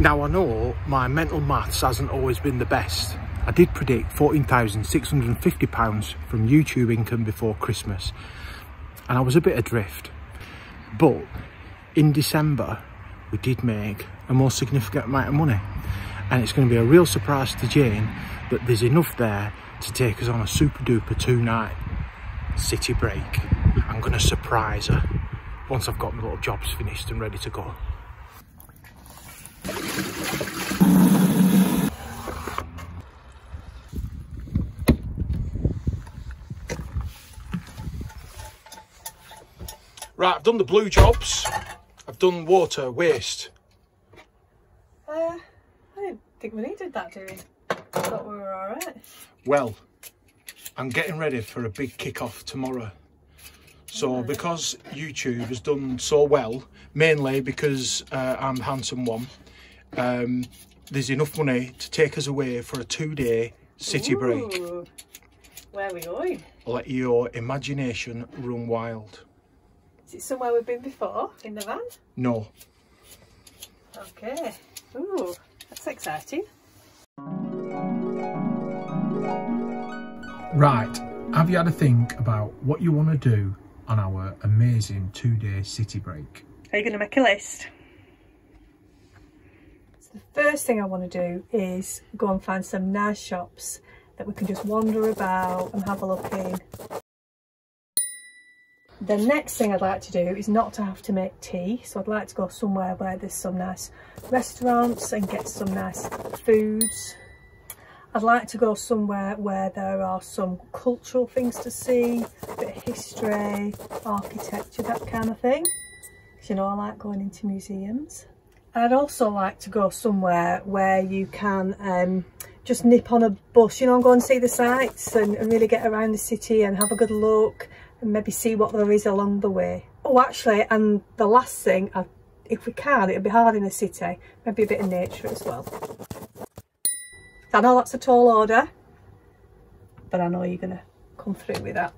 Now I know my mental maths hasn't always been the best. I did predict £14,650 from YouTube income before Christmas, and I was a bit adrift. But in December, we did make a more significant amount of money, and it's going to be a real surprise to Jane that there's enough there to take us on a super duper 2-night city break. I'm going to surprise her once I've got my little jobs finished and ready to go. Right, I've done the blue jobs. I've done water, waste. I didn't think we needed that, do we? I thought we were alright. Well, I'm getting ready for a big kick-off tomorrow. So because YouTube has done so well, mainly because I'm the handsome one, there's enough money to take us away for a 2-day city break. Where are we going? Let your imagination run wild. Is it somewhere we've been before, in the van? No. Okay. Ooh, that's exciting. Right, have you had a think about what you want to do on our amazing 2-day city break? Are you going to make a list? So the first thing I want to do is go and find some nice shops that we can just wander about and have a look in. The next thing I'd like to do is not to have to make tea, so I'd like to go somewhere where there's some nice restaurants and get some nice foods. I'd like to go somewhere where there are some cultural things to see, a bit of history, architecture, that kind of thing. Because you know I like going into museums. I'd also like to go somewhere where you can just nip on a bus, you know, and go and see the sights and really get around the city and have a good look and maybe see what there is along the way. Oh, actually, and the last thing, if we can, it'll be hard in the city, maybe a bit of nature as well. I know that's a tall order, but I know you're going to come through with that.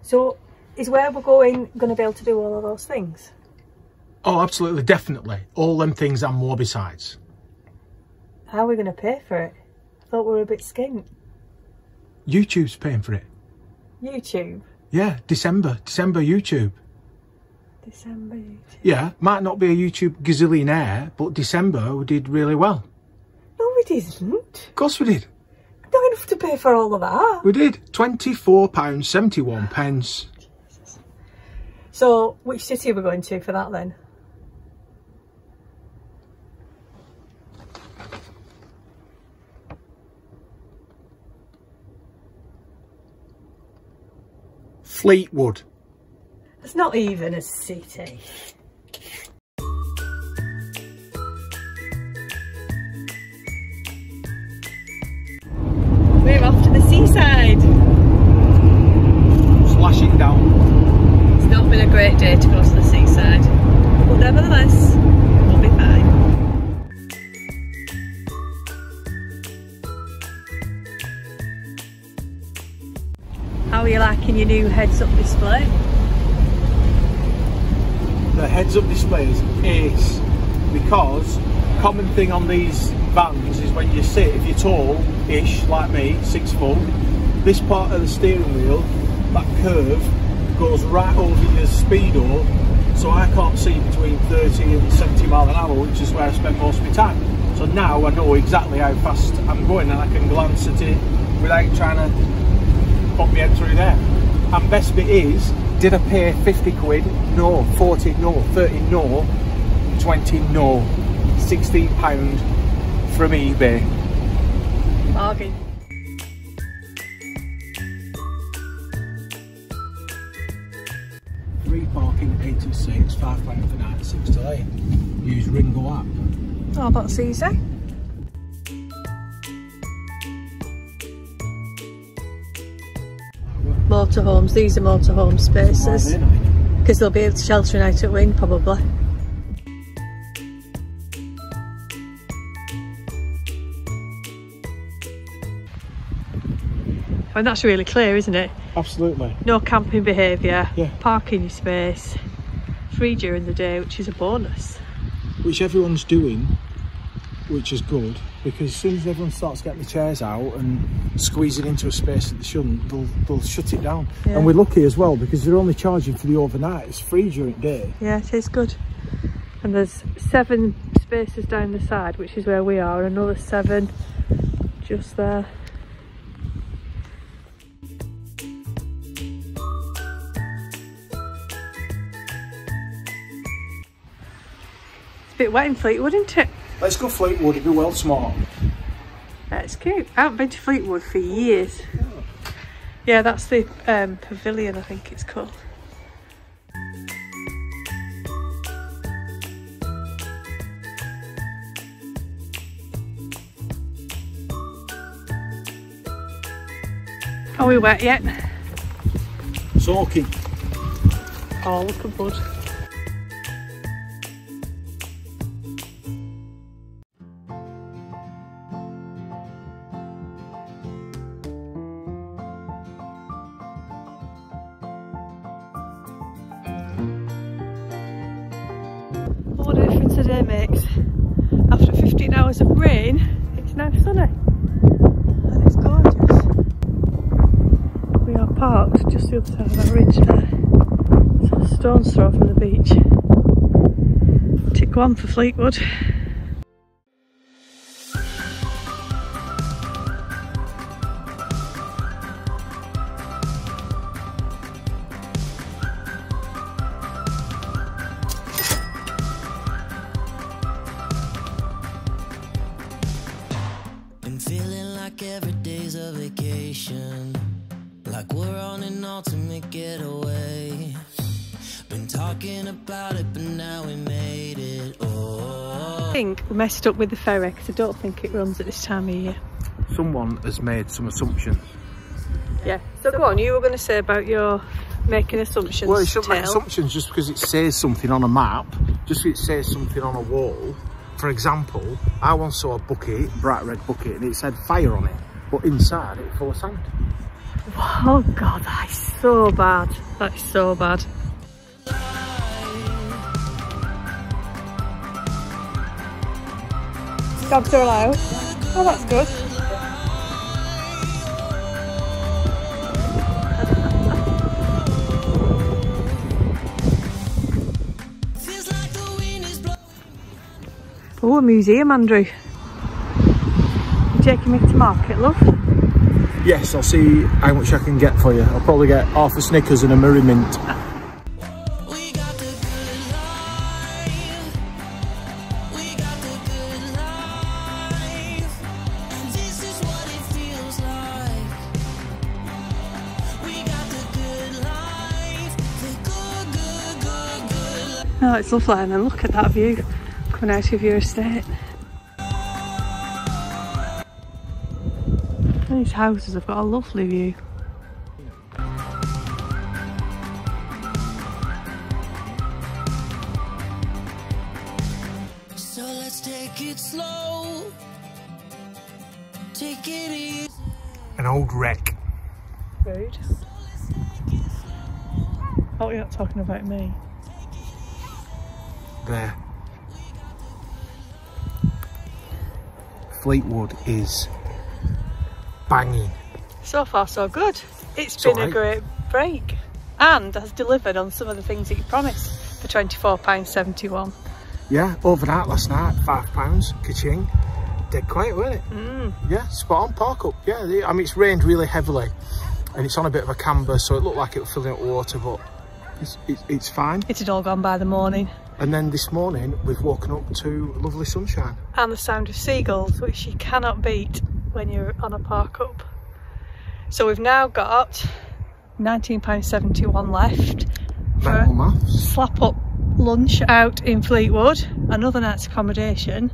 So, is where we're going to be able to do all of those things? Oh, absolutely, definitely. All them things and more besides. How are we going to pay for it? I thought we were a bit skint. YouTube's paying for it. YouTube? Yeah, December YouTube. December YouTube? Yeah, might not be a YouTube gazillionaire, but December we did really well. No, we didn't. Of course we did. Not enough to pay for all of that. We did. £24.71. Jesus. So, which city are we going to for that then? Fleetwood. It's not even a city. We're off to the seaside. Slashing down. It's not been a great day to go to the seaside, but nevertheless, we'll be fine. How are you liking your new heads-up display? The heads-up display is ace, because common thing on these vans is when you sit, if you're tall-ish like me, 6 foot, this part of the steering wheel, that curve, goes right over your speedo, so I can't see between 30 and 70 miles an hour, which is where I spend most of my time. So now I know exactly how fast I'm going and I can glance at it without trying to pop my head through there. And best bit is, did I pay 50 quid? No. 40? No. 30? No. 20? No. £16 from eBay. Bargain. Free parking 8 till 6, £5 for night, 6 till 8. Use Ringo app. Oh, that's easy. Motorhomes, these are motorhome spaces. Because they'll be able to shelter out at wing probably. I mean, that's really clear, isn't it? Absolutely. No camping behaviour, yeah. Parking your space, free during the day, which is a bonus. which everyone's doing, which is good, because as soon as everyone starts getting the chairs out and squeezing into a space that they shouldn't, they'll shut it down. Yeah. And we're lucky as well because they're only charging for the overnight. It's free during the day. Yeah, it is good. And there's 7 spaces down the side, which is where we are, and another 7 just there. It's a bit wet in Fleetwood, isn't it? Let's go Fleetwood, it'll be well smart. That's cute. I haven't been to Fleetwood for years. Yeah, that's the pavilion, I think it's called. Are we wet yet? Soaking. Oh, look at Bud. What a difference a day makes. After 15 hours of rain, it's now sunny. And it's gorgeous. We are parked just the other side of that ridge there. It's a stone's throw from the beach. Tick 1 for Fleetwood. Been feeling like every day's a vacation, like we're on an ultimate getaway. Been talking about it, but now we made it. Oh, I think we messed up with the ferry because I don't think it runs at this time of year. Someone has made some assumptions. Yeah, so go on, you were going to say about your making assumptions. Well, you shouldn't make assumptions just because it says something on a map, just because it says something on a wall. For example, I once saw a bucket, bright red bucket, and it said fire on it, but inside it's full of sand. Oh God, that is so bad. That is so bad. Dogs are allowed. Oh, that's good. Oh, a museum, Andrew. You taking me to market, love? Yes, I'll see how much I can get for you. I'll probably get half a Snickers and a Murray Mint. Oh, it's lovely, and then look at that view coming out of your estate. These houses have got a lovely view. so let's take it slow. Take it easy. An old wreck. Rude. Oh, you're not talking about me. There. Fleetwood is banging. So far so good. It's been a great break and has delivered on some of the things that you promised for £24.71. Yeah, overnight last night, £5, ka-ching. Dead quiet, weren't it? Yeah, spot on, parkup. Yeah, I mean, it's rained really heavily and it's on a bit of a camber, so it looked like it was filling up with water, but it's fine. It had all gone by the morning. And then this morning we've woken up to lovely sunshine. And the sound of seagulls, which you cannot beat when you're on a parkup. So we've now got £19.71 left for a slap up lunch out in Fleetwood, another night's accommodation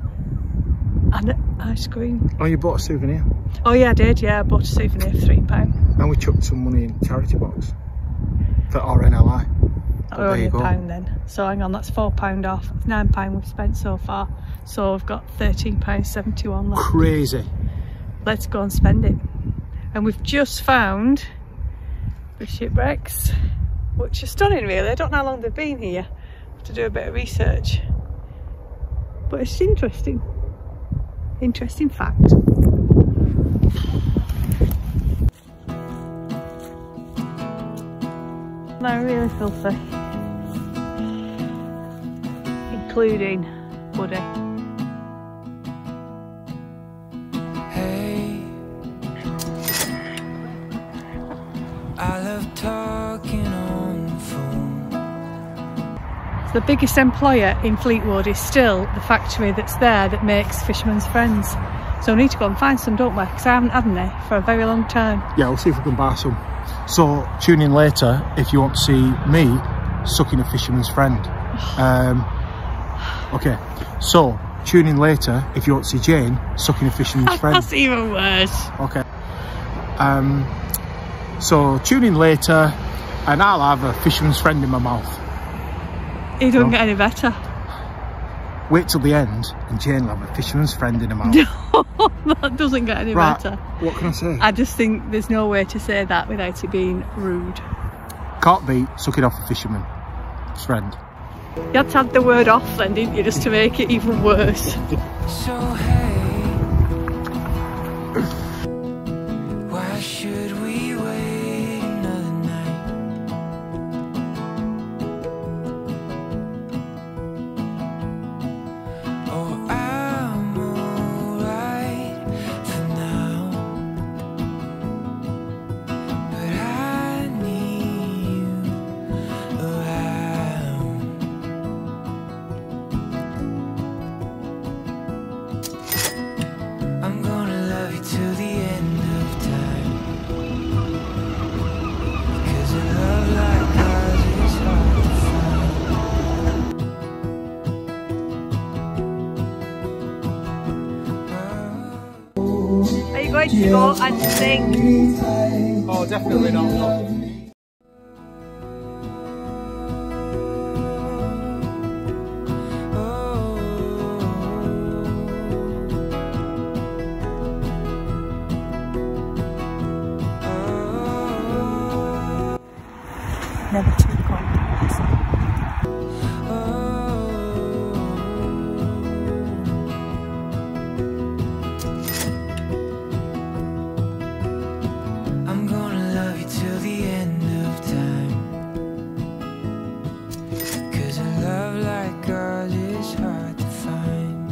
and ice cream. Oh, you bought a souvenir? Oh yeah, I did, yeah, I bought a souvenir for £3. And we chucked some money in charity box for RNLI. Or only £1 then. So hang on, that's £4 off. It's £9 we've spent so far. So we've got £13.71 left. Crazy. Let's go and spend it. And we've just found the shipwrecks, which are stunning really. I don't know how long they've been here. I have to do a bit of research. but it's interesting. Interesting fact. They're really filthy, including Buddy. Hey, I love talking on the phone. The biggest employer in Fleetwood is still the factory that's there that makes Fisherman's Friends. So we need to go and find some, don't we? Because I haven't had any for a very long time. Yeah, we'll see if we can buy some. So tune in later if you want to see me sucking a fisherman's friend. Okay, so tune in later if you want to see Jane sucking a fisherman's friend. That's even worse. Okay. So tune in later and I'll have a fisherman's friend in my mouth. It doesn't get any better. Wait till the end and Jane will have a fisherman's friend in her mouth. No, that doesn't get any better. What can I say? I just think there's no way to say that without it being rude. Can't beat sucking off a fisherman's friend. You had to add the word off then, didn't you, just to make it even worse. So hey, why should we wait another night? Oh, I'm alright for now, but I need you around. I'm gonna love you till the end of time, because a love like ours is hard to find. Are you going to go and sing? Oh, definitely not. No. Never too cold. I'm gonna love you till the end of time, 'cause a love like ours is hard to find.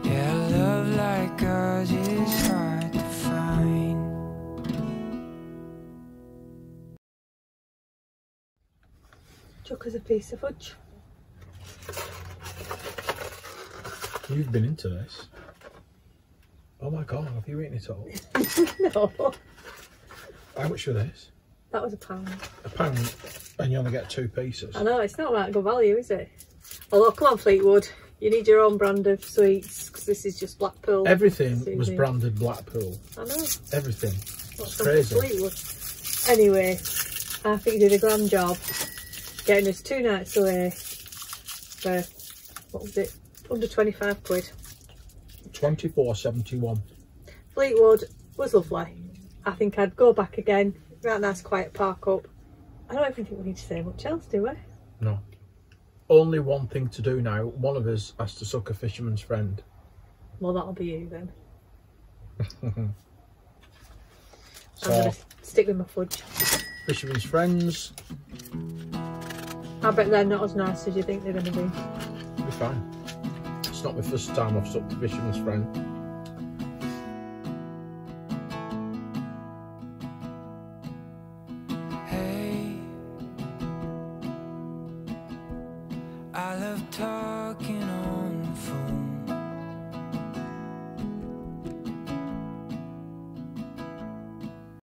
Yeah, a love like ours is hard to find. Chuck us a piece of fudge. You've been into this. Oh my god, have you eaten it all? No, How much for this? that was £1. £1 and you only get 2 pieces. I know, it's not that good value, is it? Although, come on Fleetwood, you need your own brand of sweets, because this is just Blackpool. Everything was branded Blackpool. I know. Everything. What's It's crazy. Fleetwood? Anyway, I think you did a grand job getting us 2 nights away for, what was it, under 25 quid. 24.71. Fleetwood was lovely. I think I'd go back again. Right, nice quiet park up. I don't even think we need to say much else, do we? No. Only one thing to do now. One of us has to suck a fisherman's friend. Well, that'll be you then. So, I'm going to stick with my fudge. fisherman's friends. I bet they're not as nice as you think they're going to be. It'll be fine. It's not my first time I've sucked a fisherman's friend. Hey, I love talking